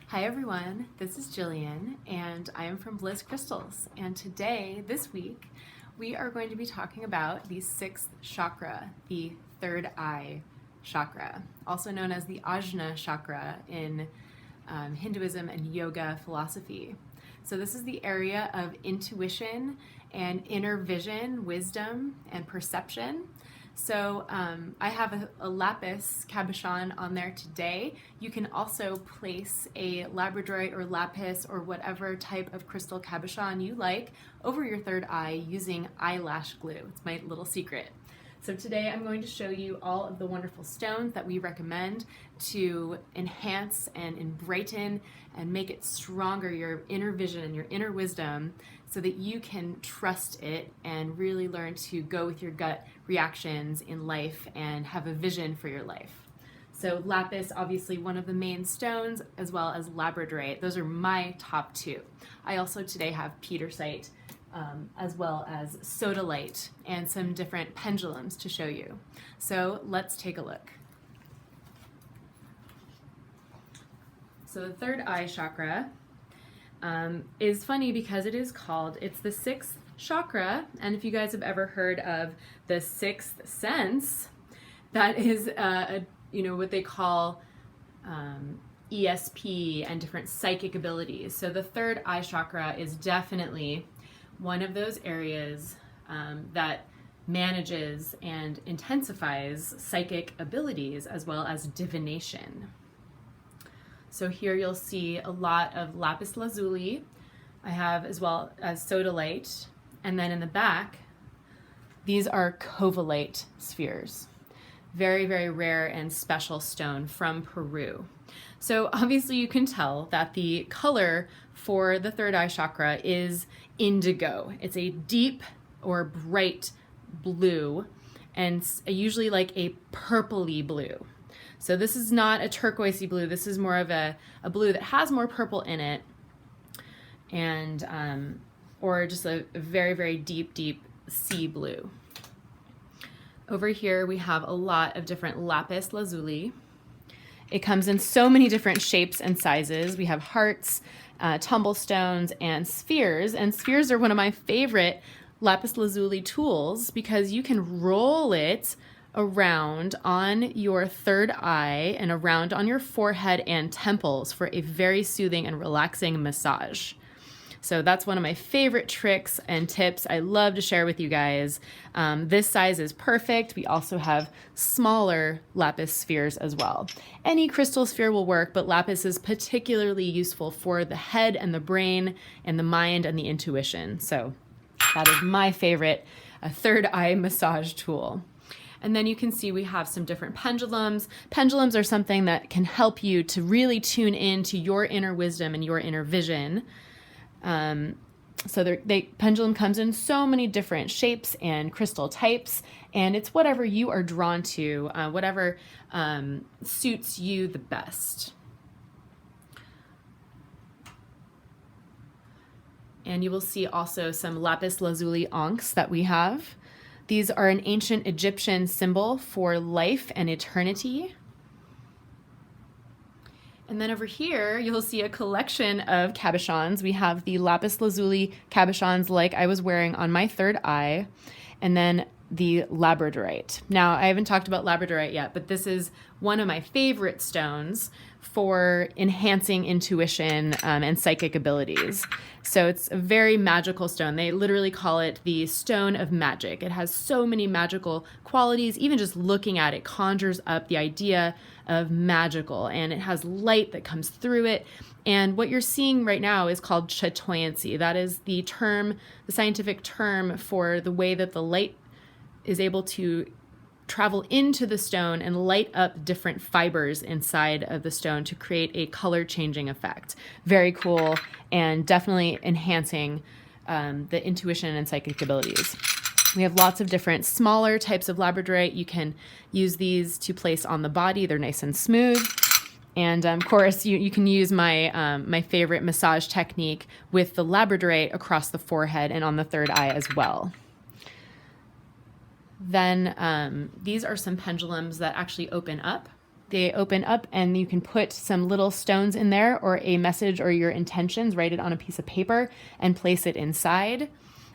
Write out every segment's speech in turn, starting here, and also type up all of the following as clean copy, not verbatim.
Hi everyone, this is Jillian and I am from Bliss Crystals, and today, this week, we are going to be talking about the sixth chakra, the third eye chakra, also known as the Ajna chakra in Hinduism and yoga philosophy. So this is the area of intuition and inner vision, wisdom, and perception. So I have a lapis cabochon on there today. You can also place a labradorite or lapis or whatever type of crystal cabochon you like over your third eye using eyelash glue. It's my little secret. So today I'm going to show you all of the wonderful stones that we recommend to enhance and brighten and make it stronger, your inner vision and your inner wisdom, so that you can trust it and really learn to go with your gut reactions in life and have a vision for your life. So lapis, obviously one of the main stones, as well as labradorite. Those are my top two. I also today have petersite, as well as sodalite and some different pendulums to show you. So let's take a look. So the third eye chakra is funny because it's the sixth chakra, and if you guys have ever heard of the sixth sense, that is what they call ESP and different psychic abilities. So the third eye chakra is definitely one of those areas that manages and intensifies psychic abilities as well as divination. So here you'll see a lot of lapis lazuli. I have as well as sodalite, and then in the back, these are covalite spheres. Very, very rare and special stone from Peru. So obviously you can tell that the color for the third eye chakra is indigo. It's a deep or bright blue, and usually like a purpley blue. So this is not a turquoisey blue. This is more of a blue that has more purple in it, and or just a very, very deep sea blue. Over here we have a lot of different lapis lazuli. It comes in so many different shapes and sizes. We have hearts, tumblestones, and spheres. And spheres are one of my favorite lapis lazuli tools because you can roll it around on your third eye and around on your forehead and temples for a very soothing and relaxing massage. So that's one of my favorite tricks and tips I love to share with you guys. This size is perfect. We also have smaller lapis spheres as well. Any crystal sphere will work, but lapis is particularly useful for the head and the brain and the mind and the intuition. So that is my favorite third eye massage tool. And then you can see we have some different pendulums. Pendulums are something that can help you to really tune into your inner wisdom and your inner vision. So pendulum comes in so many different shapes and crystal types, and it's whatever you are drawn to, whatever suits you the best. And you will see also some lapis lazuli ankhs that we have. These are an ancient Egyptian symbol for life and eternity. And then over here, you'll see a collection of cabochons. We have the lapis lazuli cabochons like I was wearing on my third eye, and then the labradorite. Now, I haven't talked about labradorite yet, but this is one of my favorite stones for enhancing intuition and psychic abilities. So it's a very magical stone. They literally call it the stone of magic. It has so many magical qualities. Even just looking at it conjures up the idea of magical, and it has light that comes through it. And what you're seeing right now is called chatoyancy. That is the term, the scientific term for the way that the light is able to travel into the stone and light up different fibers inside of the stone to create a color changing effect. Very cool, and definitely enhancing the intuition and psychic abilities. We have lots of different smaller types of labradorite. You can use these to place on the body. They're nice and smooth. And of course, you can use my favorite massage technique with the labradorite across the forehead and on the third eye as well. Then these are some pendulums that actually open up. They open up and you can put some little stones in there or a message or your intentions, write it on a piece of paper and place it inside.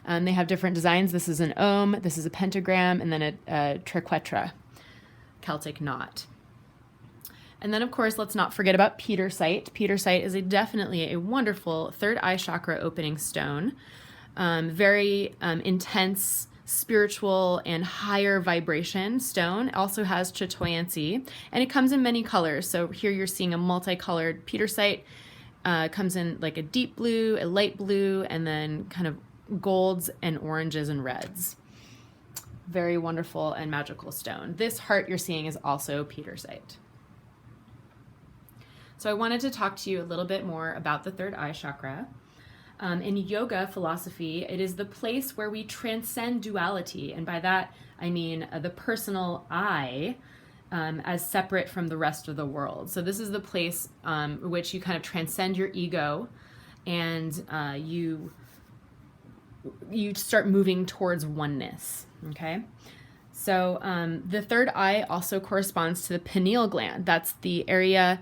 They have different designs. This is an ohm, this is a pentagram, and then a triquetra, Celtic knot. And then, of course, let's not forget about Petersite. Petersite is definitely a wonderful third eye chakra opening stone. Very intense, spiritual, and higher vibration stone. It also has chatoyancy, and it comes in many colors. So here you're seeing a multicolored Petersite. Comes in like a deep blue, a light blue, and then kind of golds and oranges and reds. Very wonderful and magical stone. This heart you're seeing is also Petersite. So I wanted to talk to you a little bit more about the third eye chakra. In yoga philosophy, it is the place where we transcend duality. And by that, I mean the personal I as separate from the rest of the world. So this is the place which you kind of transcend your ego and you start moving towards oneness, okay? So the third eye also corresponds to the pineal gland. That's the area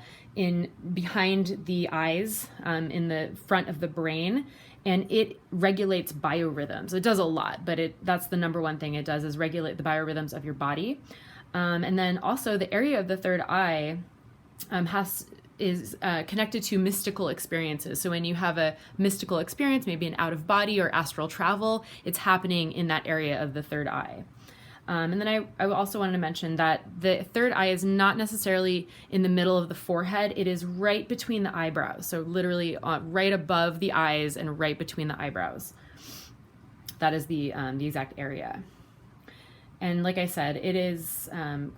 behind the eyes, in the front of the brain, and it regulates biorhythms. It does a lot, but that's the number one thing it does, is regulate the biorhythms of your body. And then also the area of the third eye is connected to mystical experiences. So when you have a mystical experience, maybe an out of body or astral travel, it's happening in that area of the third eye. And then I also wanted to mention that the third eye is not necessarily in the middle of the forehead. It is right between the eyebrows. So literally right above the eyes and right between the eyebrows. That is the exact area. And like I said, it is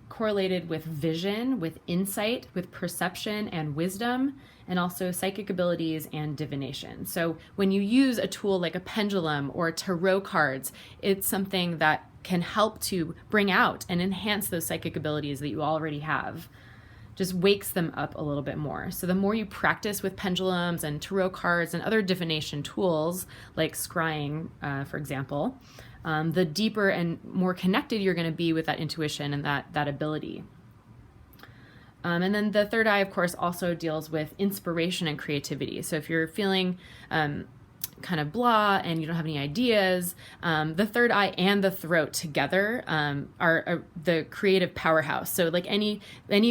correlated with vision, with insight, with perception and wisdom, and also psychic abilities and divination. So when you use a tool like a pendulum or tarot cards, it's something that can help to bring out and enhance those psychic abilities that you already have. Just wakes them up a little bit more. So the more you practice with pendulums and tarot cards and other divination tools, like scrying, for example, the deeper and more connected you're going to be with that intuition and that ability. And then the third eye, of course, also deals with inspiration and creativity. So if you're feeling kind of blah and you don't have any ideas, the third eye and the throat together are the creative powerhouse. So like any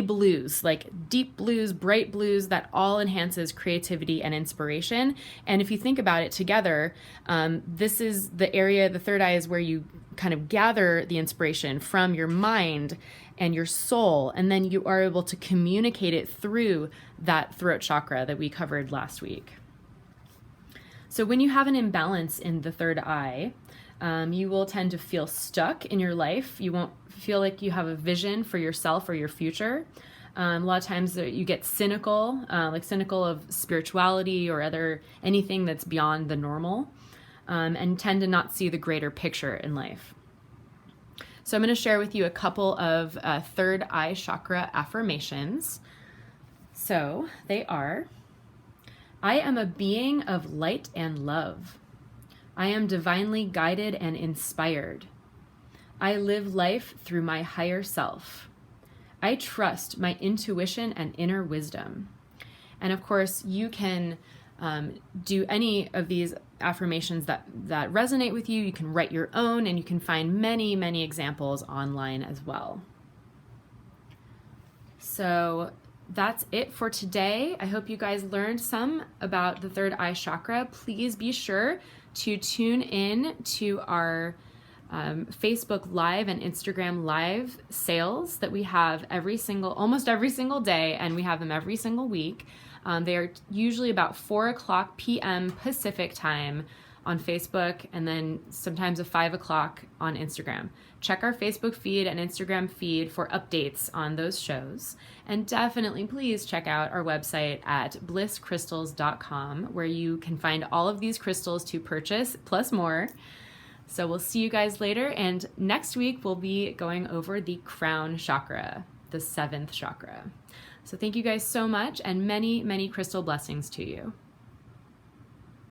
blues, like deep blues, bright blues, that all enhances creativity and inspiration. And if you think about it together, this is the area, the third eye is where you kind of gather the inspiration from your mind and your soul, and then you are able to communicate it through that throat chakra that we covered last week. So when you have an imbalance in the third eye, you will tend to feel stuck in your life. You won't feel like you have a vision for yourself or your future. A lot of times you get cynical, like cynical of spirituality or anything that's beyond the normal, and tend to not see the greater picture in life. So I'm going to share with you a couple of third eye chakra affirmations. So they are: I am a being of light and love. I am divinely guided and inspired. I live life through my higher self. I trust my intuition and inner wisdom. And of course, you can do any of these affirmations that resonate with you. You can write your own, and you can find many, many examples online as well. So that's it for today. I hope you guys learned some about the third eye chakra. Please be sure to tune in to our Facebook Live and Instagram Live sales that we have almost every single day, and we have them every single week. They are usually about 4:00 p.m. Pacific time on Facebook, and then sometimes at 5 o'clock on Instagram. Check our Facebook feed and Instagram feed for updates on those shows. And definitely please check out our website at blisscrystals.com, where you can find all of these crystals to purchase, plus more. So we'll see you guys later, and next week we'll be going over the crown chakra, the 7th chakra. So thank you guys so much, and many, many crystal blessings to you.